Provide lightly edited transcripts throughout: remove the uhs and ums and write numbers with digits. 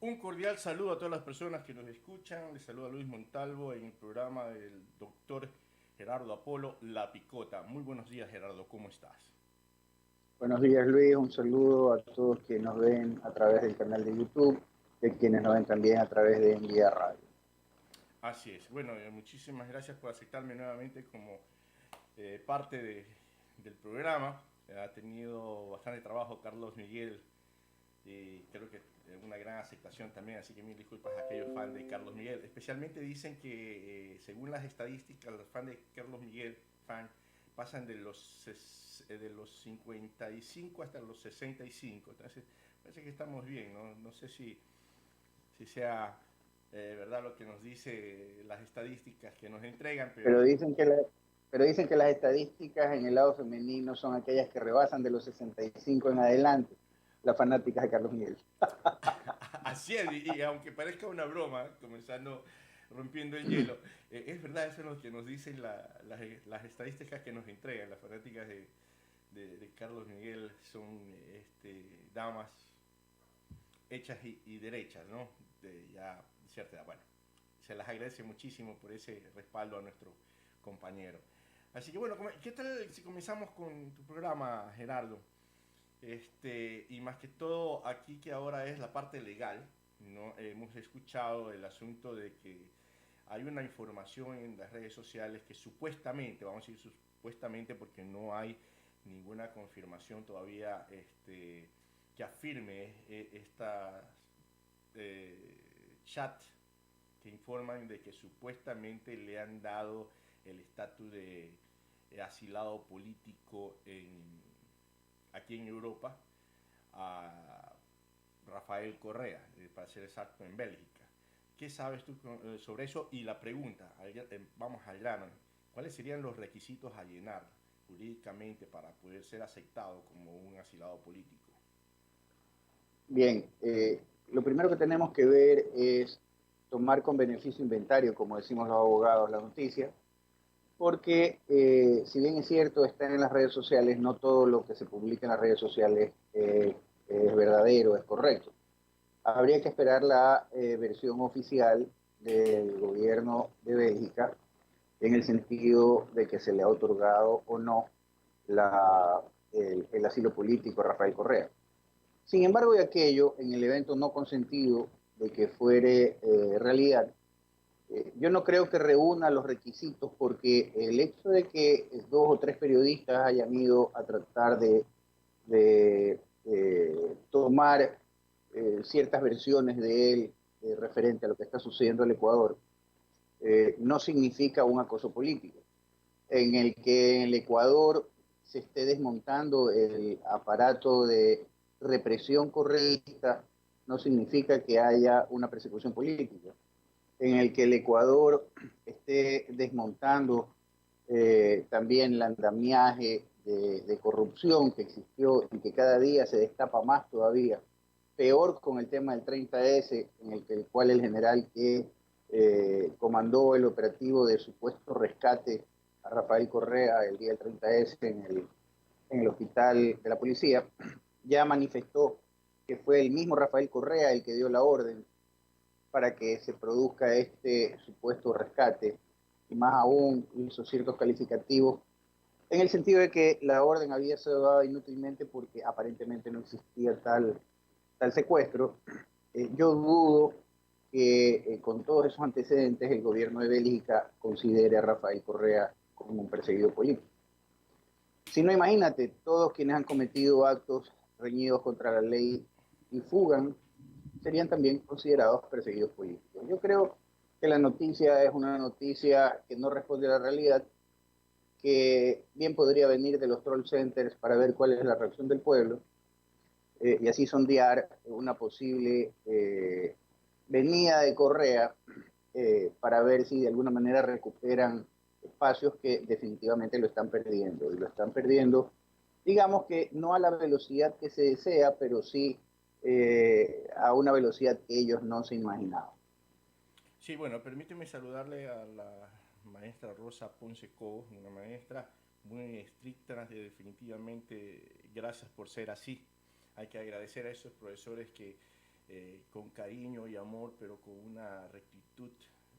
Un cordial saludo a todas las personas que nos escuchan. Les saluda Luis Montalvo en el programa del doctor Gerardo Apolo, La Picota. Muy buenos días, Gerardo, ¿cómo estás? Buenos días, Luis. Un saludo a todos que nos ven a través del canal de YouTube y a quienes nos ven también a través de Envía Radio. Así es. Bueno, muchísimas gracias por aceptarme nuevamente como parte del programa. Ha tenido bastante trabajo Carlos Miguel y creo que una gran aceptación también, así que mil disculpas a aquellos fans de Carlos Miguel. Especialmente dicen que según las estadísticas, los fans de Carlos Miguel pasan de los 55 hasta los 65. Entonces, parece que estamos bien, ¿no? No sé si sea verdad lo que nos dice las estadísticas que nos entregan, Pero pero dicen que, pero dicen que las estadísticas en el lado femenino son aquellas que rebasan de los 65 en adelante, las fanáticas de Carlos Miguel. así es, y aunque parezca una broma, comenzando rompiendo el hielo, es verdad, eso es lo que nos dicen las estadísticas que nos entregan. Las fanáticas de Carlos Miguel son damas hechas y derechas, ¿no? De ya cierta edad. Bueno, se las agradece muchísimo por ese respaldo a nuestro compañero. Así que bueno, ¿qué tal si comenzamos con tu programa, Gerardo? Y más que todo aquí que ahora es la parte legal, ¿no? Hemos escuchado el asunto de que hay una información en las redes sociales que supuestamente, vamos a decir supuestamente porque no hay ninguna confirmación todavía que afirme estas chat que informan de que supuestamente le han dado el estatus de asilado político aquí en Europa a Rafael Correa, para ser exacto, en Bélgica. ¿Qué sabes tú sobre eso? Y la pregunta, vamos al grano, ¿cuáles serían los requisitos a llenar jurídicamente para poder ser aceptado como un asilado político? Bien, lo primero que tenemos que ver es tomar con beneficio inventario, como decimos los abogados, la noticia, porque si bien es cierto, está en las redes sociales, no todo lo que se publica en las redes sociales es verdadero, es correcto. Habría que esperar la versión oficial del gobierno de Bélgica en el sentido de que se le ha otorgado o no el asilo político a Rafael Correa. Sin embargo, de aquello, en el evento no consentido de que fuere realidad, yo no creo que reúna los requisitos porque el hecho de que dos o tres periodistas hayan ido a tratar de tomar ciertas versiones de él referente a lo que está sucediendo en el Ecuador, no significa un acoso político. En el que en el Ecuador se esté desmontando el aparato de represión correísta no significa que haya una persecución política. En el que el Ecuador esté desmontando también el andamiaje de corrupción que existió y que cada día se destapa más todavía. Peor con el tema del 30S, el cual el general que comandó el operativo de supuesto rescate a Rafael Correa el día del 30S en el hospital de la policía, ya manifestó que fue el mismo Rafael Correa el que dio la orden para que se produzca este supuesto rescate, y más aún hizo ciertos calificativos en el sentido de que la orden había sido dada inútilmente porque aparentemente no existía tal secuestro. Yo dudo que con todos esos antecedentes el gobierno de Bélgica considere a Rafael Correa como un perseguido político. Si no, imagínate, todos quienes han cometido actos reñidos contra la ley y fugan serían también considerados perseguidos políticos. Yo creo que la noticia es una noticia que no responde a la realidad, que bien podría venir de los troll centers para ver cuál es la reacción del pueblo y así sondear una posible venida de Correa para ver si de alguna manera recuperan espacios que definitivamente lo están perdiendo. Y lo están perdiendo, digamos que no a la velocidad que se desea, pero sí a una velocidad que ellos no se imaginaban. Sí, bueno, permíteme saludarle a la maestra Rosa Ponce Cobos, una maestra muy estricta, definitivamente gracias por ser así. Hay que agradecer a esos profesores que con cariño y amor, pero con una rectitud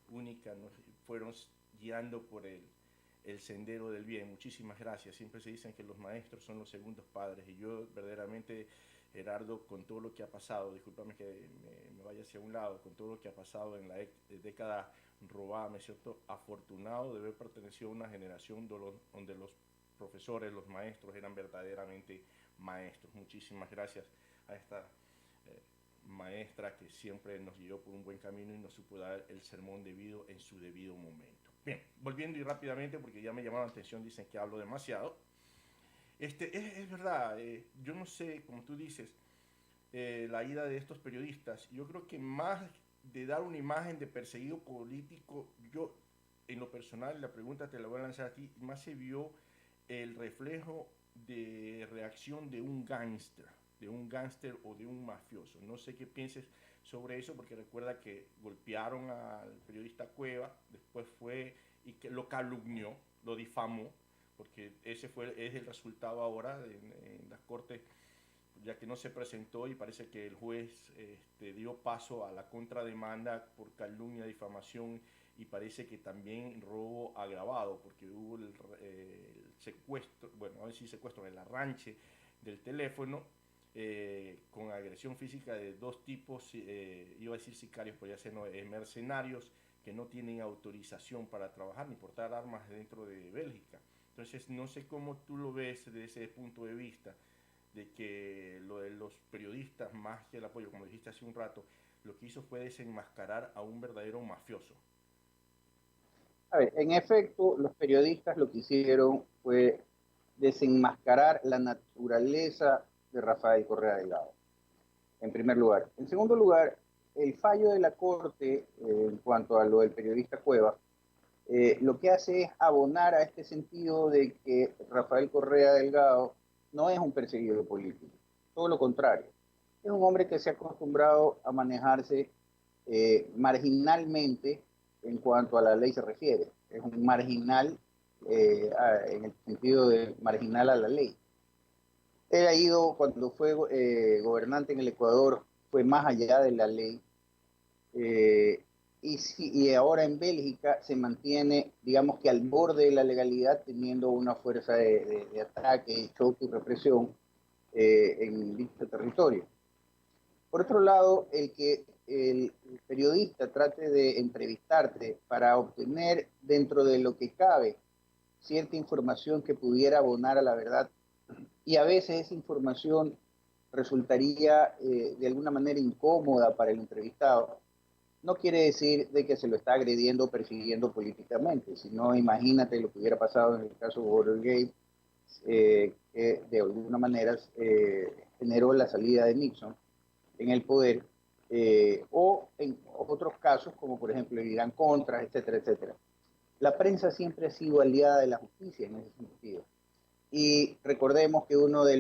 única, nos fueron guiando por el sendero del bien. Muchísimas gracias. Siempre se dicen que los maestros son los segundos padres y yo verdaderamente, Gerardo, con todo lo que ha pasado, discúlpame que me vaya hacia un lado, con todo lo que ha pasado en la década robada, me siento afortunado de haber pertenecido a una generación donde los profesores, los maestros eran verdaderamente maestros. Muchísimas gracias a esta maestra que siempre nos guió por un buen camino y nos supo dar el sermón debido en su debido momento. Bien, volviendo y rápidamente porque ya me llamaron la atención, dicen que hablo demasiado. Es verdad, yo no sé, como tú dices, la ida de estos periodistas, yo creo que más de dar una imagen de perseguido político, yo en lo personal, la pregunta te la voy a lanzar a ti, más se vio el reflejo de reacción de un gángster o de un mafioso. No sé qué pienses sobre eso, porque recuerda que golpearon al periodista Cueva, después fue y que lo calumnió, lo difamó, porque es el resultado ahora en las cortes, ya que no se presentó y parece que el juez dio paso a la contrademanda por calumnia, difamación y parece que también robo agravado, porque hubo el secuestro, bueno, a ver si secuestro, el arranche del teléfono con agresión física de dos tipos, iba a decir sicarios, podría ser no, mercenarios que no tienen autorización para trabajar ni portar armas dentro de Bélgica. Entonces, no sé cómo tú lo ves desde ese punto de vista, de que lo de los periodistas, más que el apoyo, como dijiste hace un rato, lo que hizo fue desenmascarar a un verdadero mafioso. A ver, en efecto, los periodistas lo que hicieron fue desenmascarar la naturaleza de Rafael Correa Delgado, en primer lugar. En segundo lugar, el fallo de la Corte en cuanto a lo del periodista Cueva, lo que hace es abonar a este sentido de que Rafael Correa Delgado no es un perseguido político, todo lo contrario. Es un hombre que se ha acostumbrado a manejarse marginalmente en cuanto a la ley se refiere. Es un marginal en el sentido de marginal a la ley. Él ha ido, cuando fue gobernante en el Ecuador, fue más allá de la ley. Eh, y ahora en Bélgica se mantiene, digamos que al borde de la legalidad, teniendo una fuerza de ataque, choque y represión en dicho territorio. Por otro lado, el que el periodista trate de entrevistarte para obtener dentro de lo que cabe cierta información que pudiera abonar a la verdad, y a veces esa información resultaría de alguna manera incómoda para el entrevistado, no quiere decir de que se lo está agrediendo o persiguiendo políticamente, sino imagínate lo que hubiera pasado en el caso de Watergate, que de alguna manera generó la salida de Nixon en el poder, o en otros casos, como por ejemplo el Irán Contra, etcétera, etcétera. La prensa siempre ha sido aliada de la justicia en ese sentido. Y recordemos que uno de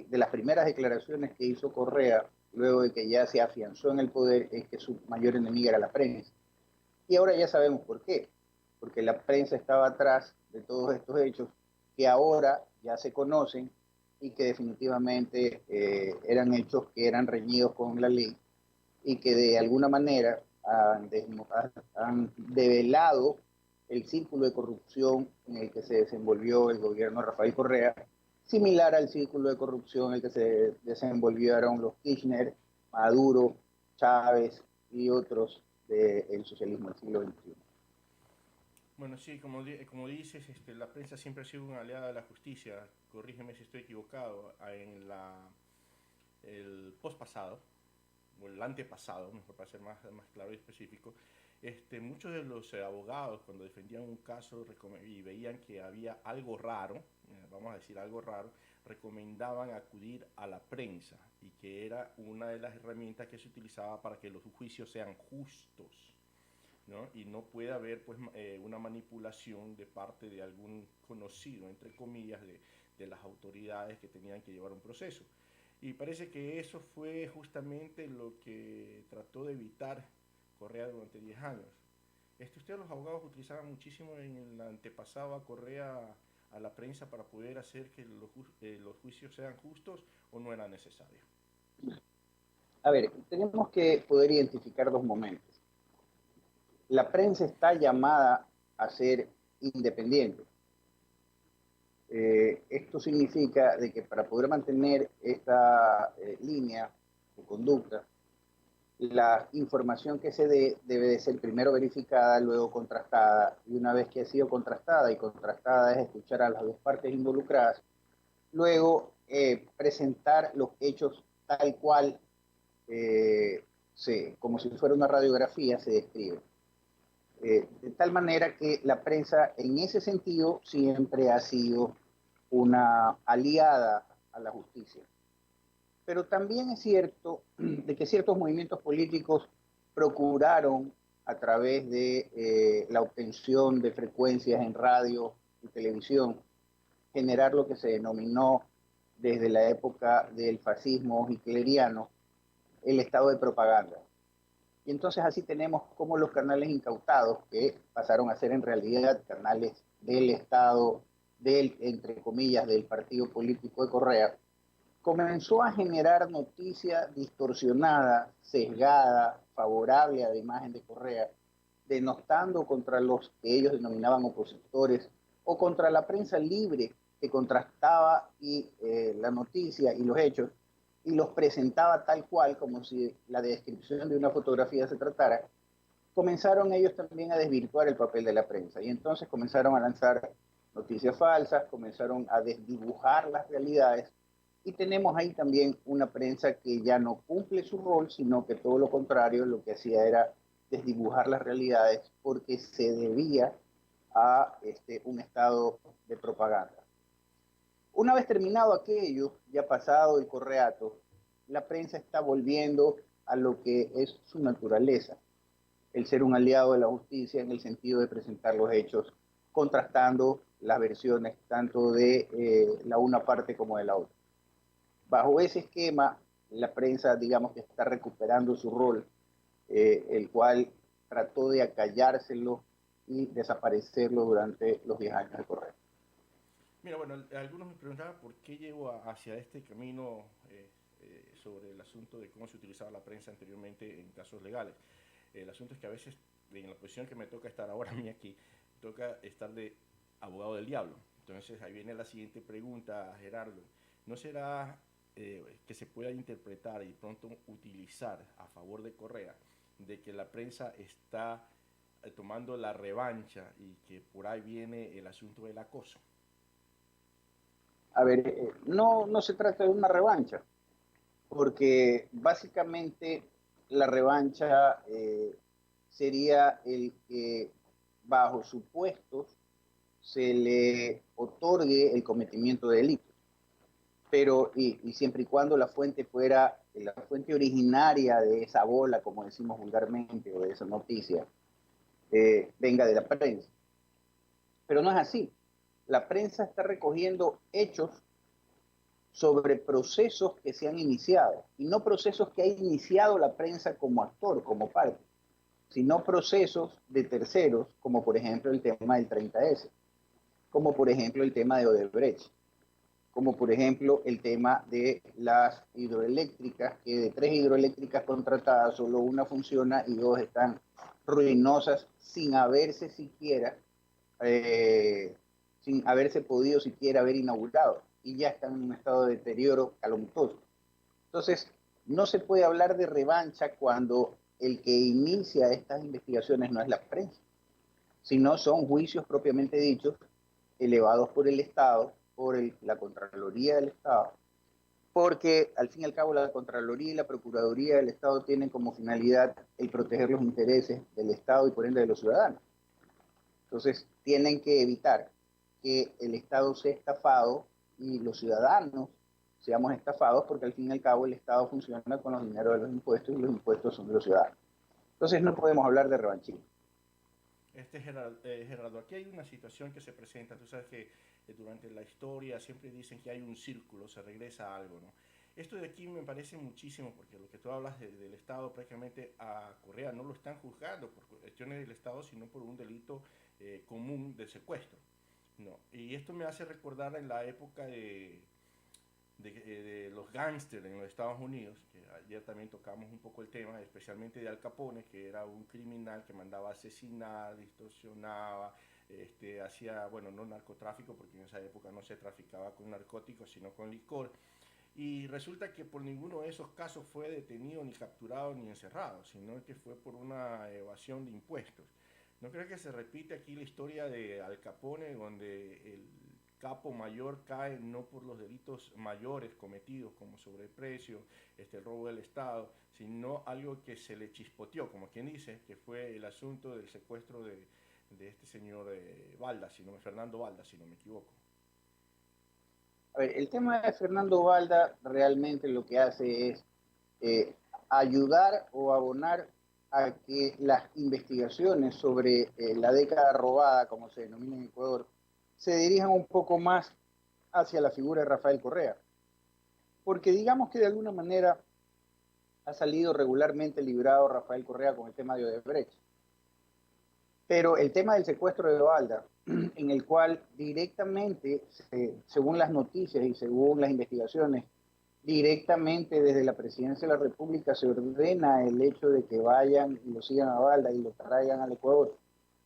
las primeras declaraciones que hizo Correa, luego de que ya se afianzó en el poder, es que su mayor enemiga era la prensa. Y ahora ya sabemos por qué. Porque la prensa estaba atrás de todos estos hechos que ahora ya se conocen y que definitivamente eran hechos que eran reñidos con la ley y que de alguna manera han develado el círculo de corrupción en el que se desenvolvió el gobierno de Rafael Correa, similar al círculo de corrupción en el que se desenvolvieron los Kirchner, Maduro, Chávez y otros del socialismo del siglo XXI. Bueno, sí, como dices, la prensa siempre ha sido una aliada de la justicia. Corrígeme si estoy equivocado. En el post pasado, o el antepasado, mejor para ser más claro y específico, muchos de los abogados cuando defendían un caso y veían que había algo raro, vamos a decir algo raro, recomendaban acudir a la prensa y que era una de las herramientas que se utilizaba para que los juicios sean justos, ¿no? Y no puede haber pues una manipulación de parte de algún conocido, entre comillas, de las autoridades que tenían que llevar un proceso. Y parece que eso fue justamente lo que trató de evitar Correa durante 10 años. Ustedes los abogados utilizaban muchísimo en el antepasado a Correa a la prensa para poder hacer que los juicios sean justos o no era necesario. A ver, tenemos que poder identificar dos momentos. La prensa está llamada a ser independiente. Esto significa de que para poder mantener esta línea de conducta, la información que se dé debe de ser primero verificada, luego contrastada, y una vez que ha sido contrastada, y contrastada es escuchar a las dos partes involucradas, luego presentar los hechos tal cual, como si fuera una radiografía, se describe. De tal manera que la prensa en ese sentido siempre ha sido una aliada a la justicia. Pero también es cierto de que ciertos movimientos políticos procuraron, a través de la obtención de frecuencias en radio y televisión, generar lo que se denominó desde la época del fascismo hitleriano el estado de propaganda. Y entonces así tenemos como los canales incautados, que pasaron a ser en realidad canales del Estado, entre comillas, del partido político de Correa, comenzó a generar noticia distorsionada, sesgada, favorable a la imagen de Correa, denostando contra los que ellos denominaban opositores o contra la prensa libre que contrastaba la noticia y los hechos y los presentaba tal cual, como si la descripción de una fotografía se tratara. Comenzaron ellos también a desvirtuar el papel de la prensa y entonces comenzaron a lanzar noticias falsas, comenzaron a desdibujar las realidades. Y tenemos ahí también una prensa que ya no cumple su rol, sino que todo lo contrario, lo que hacía era desdibujar las realidades porque se debía a un estado de propaganda. Una vez terminado aquello, ya pasado el correato, la prensa está volviendo a lo que es su naturaleza, el ser un aliado de la justicia en el sentido de presentar los hechos, contrastando las versiones tanto de la una parte como de la otra. Bajo ese esquema, la prensa, digamos que está recuperando su rol, el cual trató de acallárselo y desaparecerlo durante los 10 años de Correa. Mira, bueno, algunos me preguntaban por qué llego hacia este camino sobre el asunto de cómo se utilizaba la prensa anteriormente en casos legales. El asunto es que a veces, en la posición que me toca estar ahora a mí aquí, toca estar de abogado del diablo. Entonces ahí viene la siguiente pregunta, Gerardo. ¿No será que se pueda interpretar y pronto utilizar a favor de Correa de que la prensa está tomando la revancha y que por ahí viene el asunto del acoso? A ver, no se trata de una revancha, porque básicamente la revancha sería el que bajo supuestos se le otorgue el cometimiento de delitos, pero y siempre y cuando la fuente fuera la fuente originaria de esa bola, como decimos vulgarmente, o de esa noticia, venga de la prensa. Pero no es así. La prensa está recogiendo hechos sobre procesos que se han iniciado, y no procesos que ha iniciado la prensa como actor, como parte, sino procesos de terceros, como por ejemplo el tema del 30S, como por ejemplo el tema de Odebrecht, como por ejemplo el tema de las hidroeléctricas, que de 3 hidroeléctricas contratadas, solo una funciona y 2 están ruinosas sin haberse siquiera, sin haberse podido siquiera haber inaugurado, y ya están en un estado de deterioro calamitoso. Entonces, no se puede hablar de revancha cuando el que inicia estas investigaciones no es la prensa, sino son juicios propiamente dichos, elevados por el Estado, por la Contraloría del Estado, porque al fin y al cabo la Contraloría y la Procuraduría del Estado tienen como finalidad el proteger los intereses del Estado y por ende de los ciudadanos. Entonces, tienen que evitar que el Estado sea estafado y los ciudadanos seamos estafados, porque al fin y al cabo el Estado funciona con los dineros de los impuestos y los impuestos son de los ciudadanos. Entonces, no podemos hablar de revanchismo. Gerardo, aquí hay una situación que se presenta. Tú sabes que durante la historia siempre dicen que hay un círculo, se regresa a algo, ¿no? Esto de aquí me parece muchísimo, porque lo que tú hablas del Estado, prácticamente a Correa no lo están juzgando por cuestiones del Estado, sino por un delito común de secuestro, ¿no? Y esto me hace recordar en la época de los gángsters en los Estados Unidos, que ayer también tocamos un poco el tema, especialmente de Al Capone, que era un criminal que mandaba asesinar, distorsionaba, hacía, bueno, no narcotráfico, porque en esa época no se traficaba con narcóticos, sino con licor. Y resulta que por ninguno de esos casos fue detenido, ni capturado, ni encerrado, sino que fue por una evasión de impuestos. ¿No creo que se repite aquí la historia de Al Capone, donde el capo mayor cae no por los delitos mayores cometidos como sobreprecio, el robo del Estado, sino algo que se le chispoteó, como quien dice, que fue el asunto del secuestro de este señor Valda, Fernando Valda, si no me equivoco? A ver, el tema de Fernando Valda realmente lo que hace es eh, ayudar o abonar a que las investigaciones sobre la década robada, como se denomina en Ecuador, se dirijan un poco más hacia la figura de Rafael Correa. Porque digamos que de alguna manera ha salido regularmente librado Rafael Correa con el tema de Odebrecht. Pero el tema del secuestro de Valda, en el cual directamente, según las noticias y según las investigaciones, directamente desde la Presidencia de la República se ordena el hecho de que vayan y lo sigan a Valda y lo traigan al Ecuador.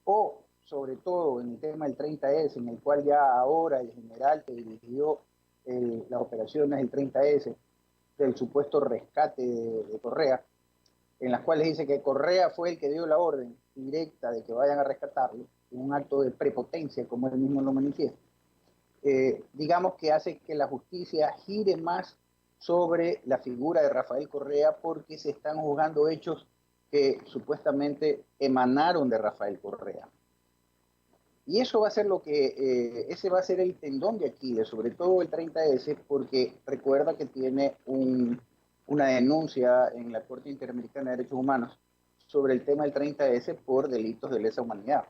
O, sobre todo, en el tema del 30S, en el cual ya ahora el general que dirigió las operaciones del 30S, del supuesto rescate de Correa, en las cuales dice que Correa fue el que dio la orden directa de que vayan a rescatarlo, en un acto de prepotencia, como él mismo lo manifiesta, digamos que hace que la justicia gire más sobre la figura de Rafael Correa porque se están juzgando hechos que supuestamente emanaron de Rafael Correa. Y eso va a ser ese va a ser el tendón de Aquiles, sobre todo el 30S, porque recuerda que tiene una denuncia en la Corte Interamericana de Derechos Humanos sobre el tema del 30S por delitos de lesa humanidad.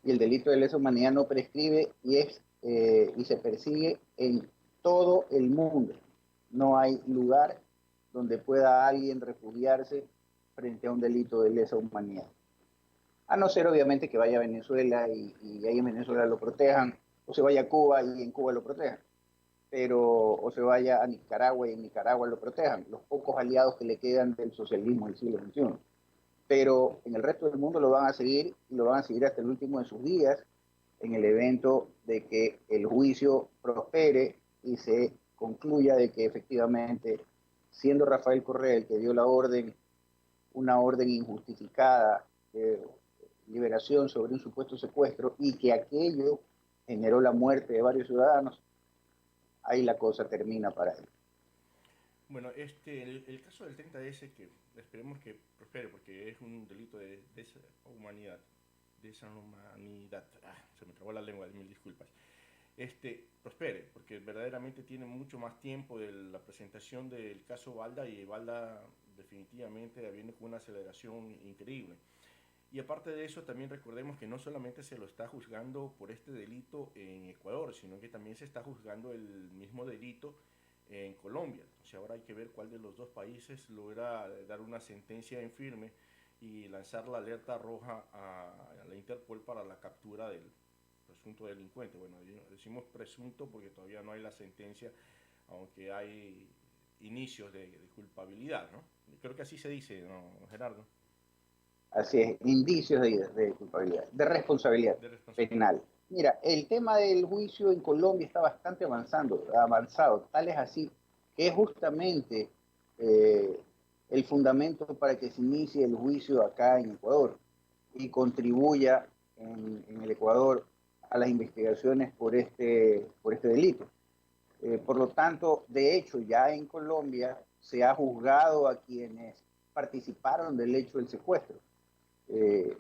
Y el delito de lesa humanidad no prescribe y se persigue en todo el mundo. No hay lugar donde pueda alguien refugiarse frente a un delito de lesa humanidad. A no ser, obviamente, que vaya a Venezuela y ahí en Venezuela lo protejan, o se vaya a Cuba y en Cuba lo protejan, o se vaya a Nicaragua y en Nicaragua lo protejan, los pocos aliados que le quedan del socialismo del siglo XXI. Pero en el resto del mundo lo van a seguir y lo van a seguir hasta el último de sus días en el evento de que el juicio prospere y se concluya de que efectivamente, siendo Rafael Correa el que dio la orden, una orden injustificada de liberación sobre un supuesto secuestro y que aquello generó la muerte de varios ciudadanos, ahí la cosa termina para él. Bueno, el caso del 30S, que esperemos que prospere, porque es un delito de deshumanidad. Deshumanidad. Se me trabó la lengua, mil disculpas. Prospere, porque verdaderamente tiene mucho más tiempo de la presentación del caso Valda, y Valda definitivamente viene con una aceleración increíble. Y aparte de eso, también recordemos que no solamente se lo está juzgando por este delito en Ecuador, sino que también se está juzgando el mismo delito en Colombia. O sea, ahora hay que ver cuál de los dos países logra dar una sentencia en firme y lanzar la alerta roja a la Interpol para la captura del presunto delincuente. Bueno, decimos presunto porque todavía no hay la sentencia, aunque hay inicios de culpabilidad, ¿no? Creo que así se dice, ¿no, Gerardo? Así es, indicios de culpabilidad, de responsabilidad De responsabilidad. penal. Mira, el tema del juicio en Colombia está bastante avanzado, tal es así que es justamente eh, el fundamento para que se inicie el juicio acá en Ecuador y contribuya en el Ecuador a las investigaciones por este delito. Por lo tanto, de hecho, ya en Colombia se ha juzgado a quienes participaron del hecho del secuestro. Eh,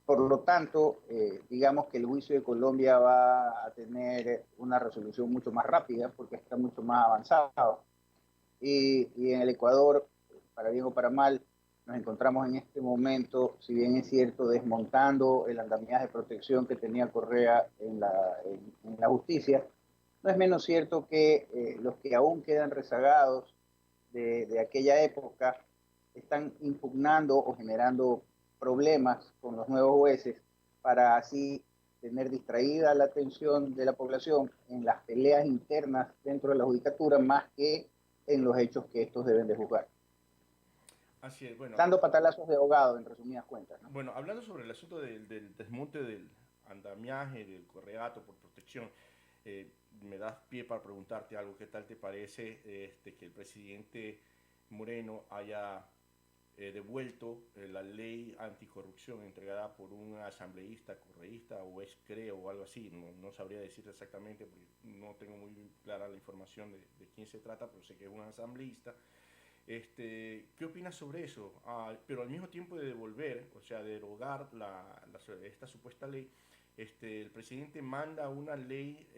por lo tanto, digamos que el juicio de Colombia va a tener una resolución mucho más rápida porque está mucho más avanzado. Y en el Ecuador, para bien o para mal, nos encontramos en este momento, si bien es cierto, desmontando el andamiaje de protección que tenía Correa en la justicia. No es menos cierto que los que aún quedan rezagados de aquella época están impugnando o generando problemas con los nuevos jueces para así tener distraída la atención de la población en las peleas internas dentro de la judicatura más que en los hechos que estos deben de juzgar. Así es, bueno, Dando patalazos de ahogado, en resumidas cuentas, ¿no? bueno, hablando sobre el asunto del desmonte del andamiaje, del correato por protección, me das pie para preguntarte algo. ¿Qué tal te parece que el presidente Moreno haya devuelto la ley anticorrupción entregada por un asambleísta, correísta o ex creo o algo así? No, no sabría decir exactamente porque no tengo muy clara la información de quién se trata, pero sé que es un asambleísta. ¿Qué opinas sobre eso? Pero al mismo tiempo de devolver, o sea, derogar esta supuesta ley, el presidente manda una ley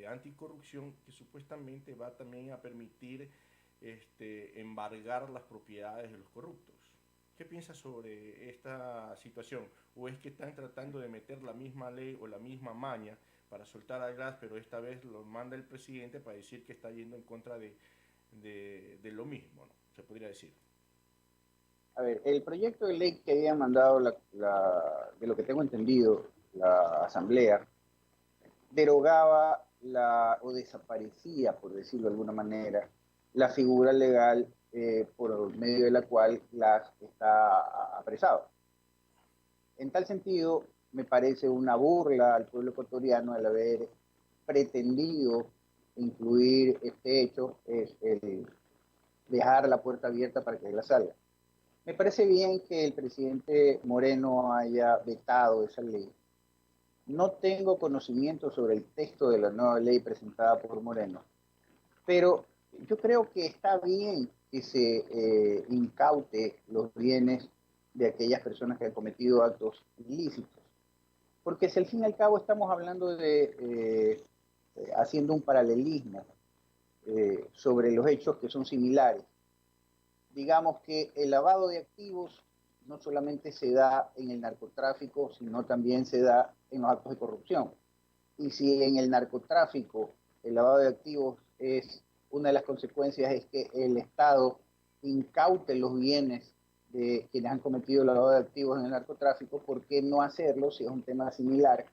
anticorrupción que supuestamente va también a permitir embargar las propiedades de los corruptos. ¿Qué piensas sobre esta situación? ¿O es que están tratando de meter la misma ley o la misma maña para soltar al gas, pero esta vez lo manda el presidente para decir que está yendo en contra de lo mismo, ¿no? Se podría decir. A ver, el proyecto de ley que había mandado, de lo que tengo entendido, la Asamblea, derogaba o desaparecía, por decirlo de alguna manera, la figura legal por medio de la cual Glass está apresado. En tal sentido, me parece una burla al pueblo ecuatoriano el haber pretendido incluir este hecho, es el dejar la puerta abierta para que Glass salga. Me parece bien que el presidente Moreno haya vetado esa ley. No tengo conocimiento sobre el texto de la nueva ley presentada por Moreno, pero yo creo que está bien que se incaute los bienes de aquellas personas que han cometido actos ilícitos, porque si al fin y al cabo estamos hablando haciendo un paralelismo sobre los hechos que son similares, digamos que el lavado de activos no solamente se da en el narcotráfico, sino también se da en los actos de corrupción. Y si en el narcotráfico el lavado de activos es una de las consecuencias es que el Estado incaute los bienes de quienes han cometido el lavado de activos en el narcotráfico, ¿por qué no hacerlo si es un tema similar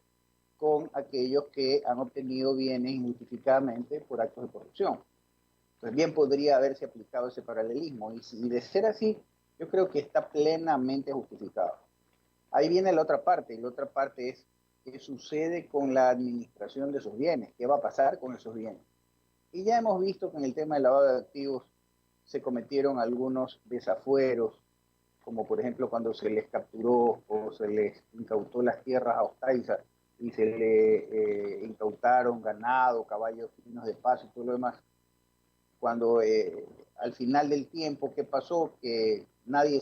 con aquellos que han obtenido bienes injustificadamente por actos de corrupción? Pues bien podría haberse aplicado ese paralelismo. Y de ser así, yo creo que está plenamente justificado. Ahí viene la otra parte, y la otra parte es qué sucede con la administración de esos bienes, qué va a pasar con esos bienes. Y ya hemos visto que en el tema del lavado de activos se cometieron algunos desafueros, como por ejemplo cuando se les capturó o se les incautó las tierras a Ostaiza y se le incautaron ganado, caballos finos de paso y todo lo demás, cuando al final del tiempo, ¿qué pasó? Que nadie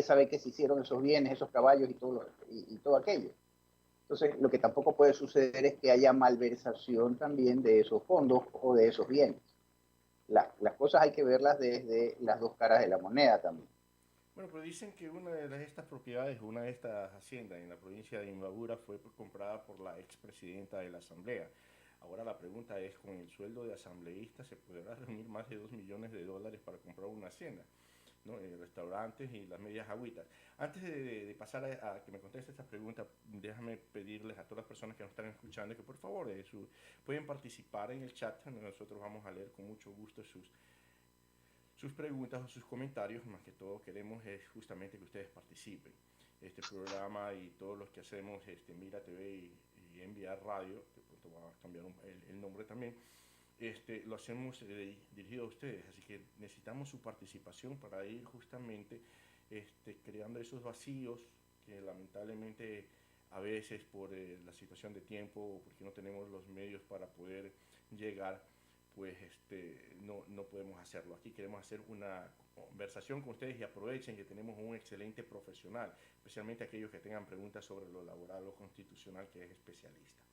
sabe qué se hicieron esos bienes, esos caballos y todo aquello. Entonces, lo que tampoco puede suceder es que haya malversación también de esos fondos o de esos bienes. Las cosas hay que verlas desde las dos caras de la moneda también. Bueno, pero dicen que una de estas propiedades, una de estas haciendas en la provincia de Imbabura fue comprada por la expresidenta de la Asamblea. Ahora la pregunta es, ¿con el sueldo de asambleísta se podrá reunir más de 2 millones de dólares para comprar una hacienda? ¿No? Restaurantes y las medias agüitas. Antes de pasar a que me conteste esta pregunta, déjame pedirles a todas las personas que nos están escuchando que por favor pueden participar en el chat. Nosotros vamos a leer con mucho gusto sus preguntas o sus comentarios. Más que todo queremos es justamente que ustedes participen. Este programa y todos los que hacemos Mira TV y Enviar Radio, de pronto va a cambiar el nombre también, lo hacemos dirigido a ustedes, así que necesitamos su participación para ir justamente creando esos vacíos que lamentablemente a veces por la situación de tiempo o porque no tenemos los medios para poder llegar, pues no podemos hacerlo. Aquí queremos hacer una conversación con ustedes y aprovechen que tenemos un excelente profesional, especialmente aquellos que tengan preguntas sobre lo laboral o constitucional, que es especialista.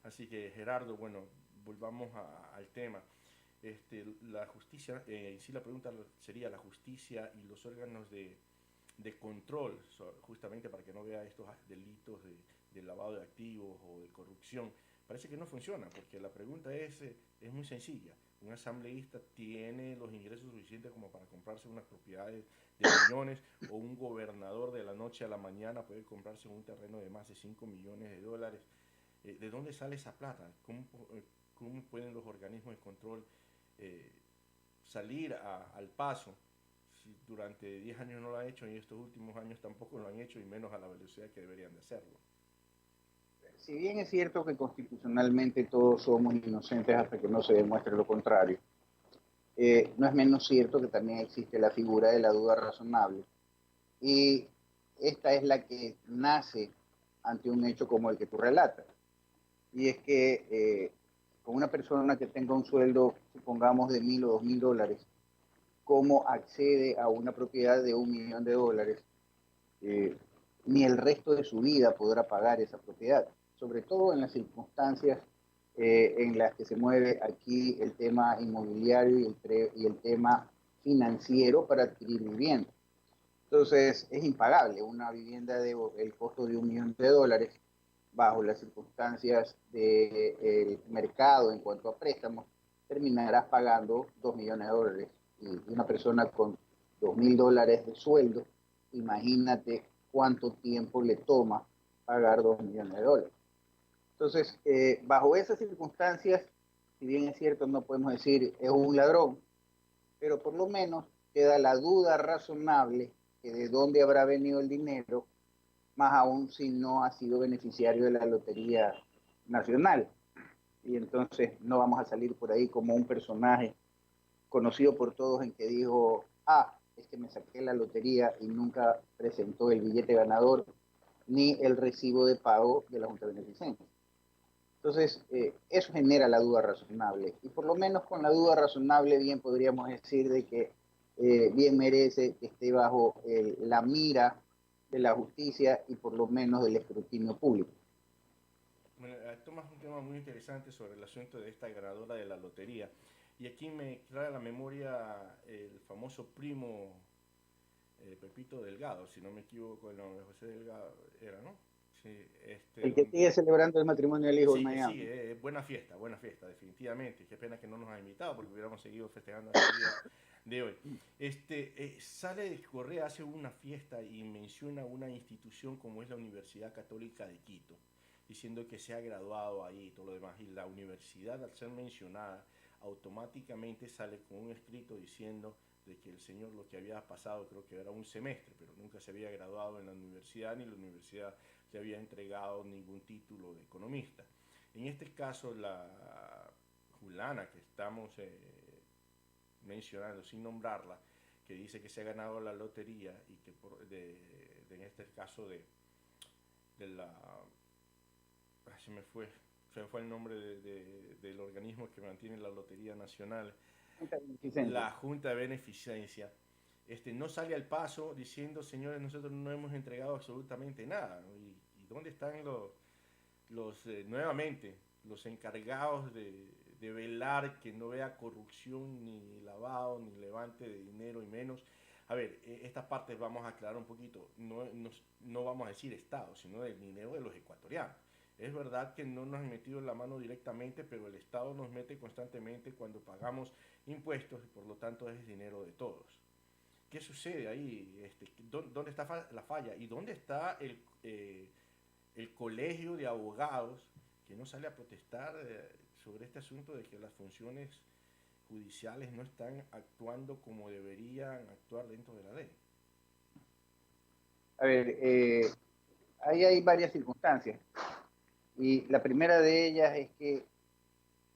Así que Gerardo, bueno, volvamos al tema. La justicia, sí la pregunta sería la justicia y los órganos de control, justamente para que no vea estos delitos de lavado de activos o de corrupción. Parece que no funciona, porque la pregunta es muy sencilla. Un asambleísta tiene los ingresos suficientes como para comprarse unas propiedades de millones, o un gobernador de la noche a la mañana puede comprarse un terreno de más de 5 millones de dólares. ¿De dónde sale esa plata? ¿Cómo pueden los organismos de control eh, salir al paso? Si durante 10 años no lo han hecho y estos últimos años tampoco lo han hecho, y menos a la velocidad que deberían de hacerlo. Si bien es cierto que constitucionalmente todos somos inocentes hasta que no se demuestre lo contrario, no es menos cierto que también existe la figura de la duda razonable. Y esta es la que nace ante un hecho como el que tú relatas. Y es que con una persona que tenga un sueldo, supongamos, de 1.000 o 2.000 dólares, ¿cómo accede a una propiedad de 1 millón de dólares? Eh, Ni el resto de su vida podrá pagar esa propiedad, sobre todo en las circunstancias en las que se mueve aquí el tema inmobiliario y el tema financiero para adquirir vivienda. Entonces, es impagable una vivienda el costo de 1 millón de dólares bajo las circunstancias del mercado en cuanto a préstamos, terminarás pagando 2 millones de dólares. Y una persona con 2.000 dólares de sueldo, imagínate cuánto tiempo le toma pagar 2 millones de dólares. Entonces, bajo esas circunstancias, si bien es cierto, no podemos decir es un ladrón, pero por lo menos queda la duda razonable que de dónde habrá venido el dinero, más aún si no ha sido beneficiario de la Lotería Nacional. Y entonces no vamos a salir por ahí como un personaje conocido por todos en que dijo, es que me saqué la lotería y nunca presentó el billete ganador ni el recibo de pago de la Junta de Beneficencia. Entonces, eso genera la duda razonable. Y por lo menos con la duda razonable bien podríamos decir de que bien merece que esté bajo la mira de la justicia y por lo menos del escrutinio público. Bueno, tomas un tema muy interesante sobre el asunto de esta ganadora de la lotería. Y aquí me trae a la memoria el famoso primo Pepito Delgado, si no me equivoco, el nombre de José Delgado era, ¿no? Sí, El que donde sigue celebrando el matrimonio del hijo en sigue, Miami. sigue, buena fiesta, definitivamente. Qué pena que no nos ha invitado porque hubiéramos seguido festejando hasta el día de hoy. Sale de Correa, hace una fiesta y menciona una institución como es la Universidad Católica de Quito, diciendo que se ha graduado ahí y todo lo demás. Y la universidad, al ser mencionada, automáticamente sale con un escrito diciendo de que el señor lo que había pasado, creo que era un semestre, pero nunca se había graduado en la universidad, ni la universidad le había entregado ningún título de economista. En este caso, la Julana que estamos mencionando, sin nombrarla, que dice que se ha ganado la lotería y que en este caso de la... se me fue el nombre del organismo que mantiene la Lotería Nacional, la Junta de Beneficencia, no sale al paso diciendo, señores, nosotros no hemos entregado absolutamente nada. ¿Y dónde están nuevamente, los encargados de velar que no vea corrupción, ni lavado, ni levante de dinero y menos? A ver, esta parte vamos a aclarar un poquito. No vamos a decir Estado, sino del dinero de los ecuatorianos. Es verdad que no nos han metido la mano directamente, pero el Estado nos mete constantemente cuando pagamos impuestos y por lo tanto es dinero de todos. ¿Qué sucede ahí? ¿Dónde está la falla? ¿Y dónde está el colegio de abogados que no sale a protestar sobre este asunto de que las funciones judiciales no están actuando como deberían actuar dentro de la ley? A ver, ahí hay varias circunstancias. Y la primera de ellas es que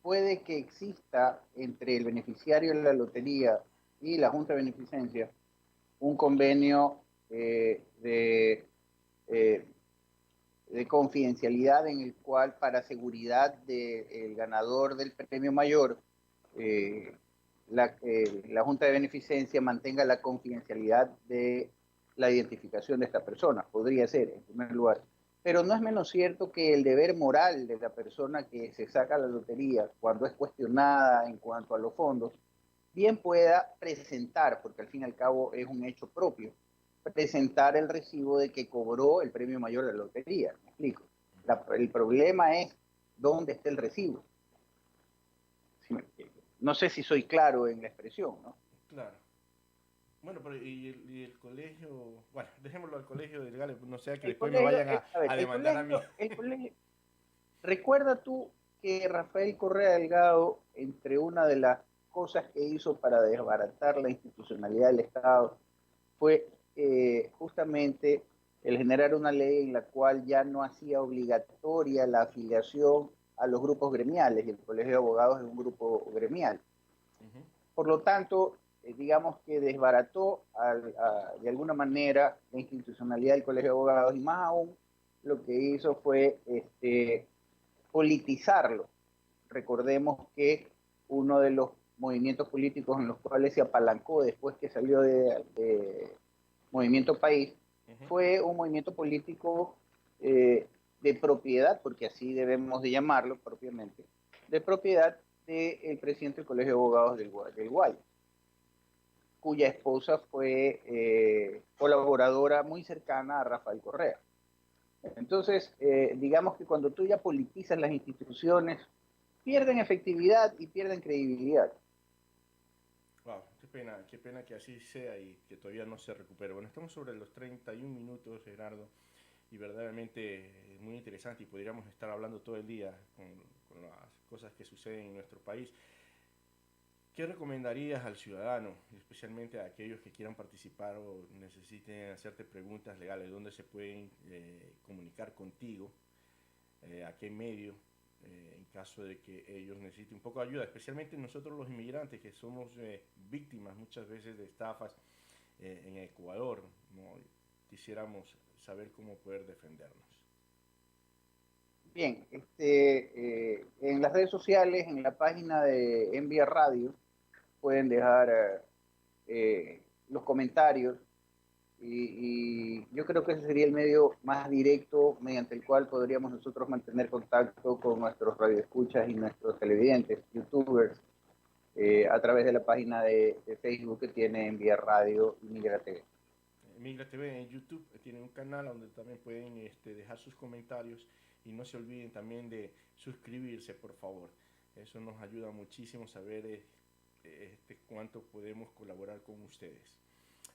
puede que exista entre el beneficiario de la lotería y la Junta de Beneficencia un convenio eh, de confidencialidad en el cual, para seguridad del ganador del premio mayor, eh, la Junta de Beneficencia mantenga la confidencialidad de la identificación de esta persona. Podría ser, en primer lugar. Pero no es menos cierto que el deber moral de la persona que se saca la lotería, cuando es cuestionada en cuanto a los fondos, bien pueda presentar, porque al fin y al cabo es un hecho propio, presentar el recibo de que cobró el premio mayor de la lotería. ¿Me explico? El problema es dónde está el recibo. ¿Sí? No sé si soy claro en la expresión, ¿no? Claro. Bueno, pero y el colegio, bueno, dejémoslo al colegio de legales, no sea que El después me colegio, vayan a ver, a demandar a mí. el colegio, recuerda tú que Rafael Correa Delgado, entre una de las cosas que hizo para desbaratar la institucionalidad del Estado, fue justamente el generar una ley en la cual ya no hacía obligatoria la afiliación a los grupos gremiales, y el Colegio de Abogados es un grupo gremial. Ujú. Por lo tanto, digamos que desbarató de alguna manera la institucionalidad del Colegio de Abogados, y más aún lo que hizo fue politizarlo. Recordemos que uno de los movimientos políticos en los cuales se apalancó después que salió de Movimiento País Ujú. fue un movimiento político eh, de propiedad, porque así debemos de llamarlo propiamente, de propiedad del presidente del Colegio de Abogados del Guay, cuya esposa fue colaboradora muy cercana a Rafael Correa. Entonces, digamos que cuando tú ya politizas las instituciones, pierden efectividad y pierden credibilidad. Wow, qué pena que así sea y que todavía no se recupere. Bueno, estamos sobre los 31 minutos, Gerardo, y verdaderamente es muy interesante y podríamos estar hablando todo el día con las cosas que suceden en nuestro país. ¿Qué recomendarías al ciudadano, especialmente a aquellos que quieran participar o necesiten hacerte preguntas legales? ¿Dónde se pueden comunicar contigo? ¿A qué medio? En caso de que ellos necesiten un poco de ayuda, especialmente nosotros los inmigrantes que somos víctimas muchas veces de estafas en Ecuador, ¿no? Quisiéramos saber cómo poder defendernos. Bien, en las redes sociales, en la página de Envía Radio, pueden dejar los comentarios, y yo creo que ese sería el medio más directo mediante el cual podríamos nosotros mantener contacto con nuestros radioescuchas y nuestros televidentes, youtubers, a través de la página de Facebook que tiene Envía Radio y Migra TV. Migra TV en YouTube tiene un canal donde también pueden dejar sus comentarios y no se olviden también de suscribirse, por favor. Eso nos ayuda muchísimo saber cuánto podemos colaborar con ustedes.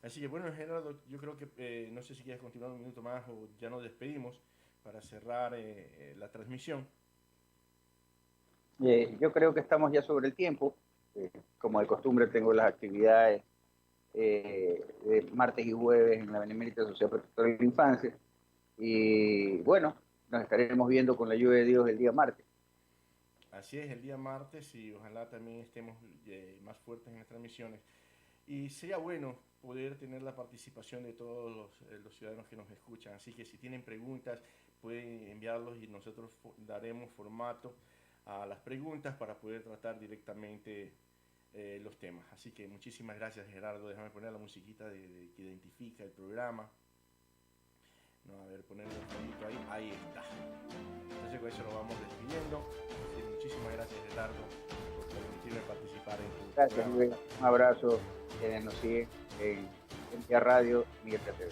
Así que bueno, Gerardo, yo creo que no sé si quieres continuar un minuto más o ya nos despedimos para cerrar la transmisión. Yo creo que estamos ya sobre el tiempo. Como de costumbre, tengo las actividades de martes y jueves en la Benemérita Sociedad Protectora de la Infancia. Y bueno, nos estaremos viendo con la ayuda de Dios el día martes. Así es, el día martes y ojalá también estemos más fuertes en las transmisiones. Y sería bueno poder tener la participación de todos los ciudadanos que nos escuchan. Así que si tienen preguntas, pueden enviarlos y nosotros daremos formato a las preguntas para poder tratar directamente los temas. Así que muchísimas gracias, Gerardo. Déjame poner la musiquita que identifica el programa. No, a ver, ponerle un poquito ahí. Ahí está. Entonces con eso lo vamos despidiendo. Así, muchísimas gracias, Gerardo, por permitirme participar en tu Gracias, programa. Luis. Un abrazo. Nos sigue en Radio Miguel TV.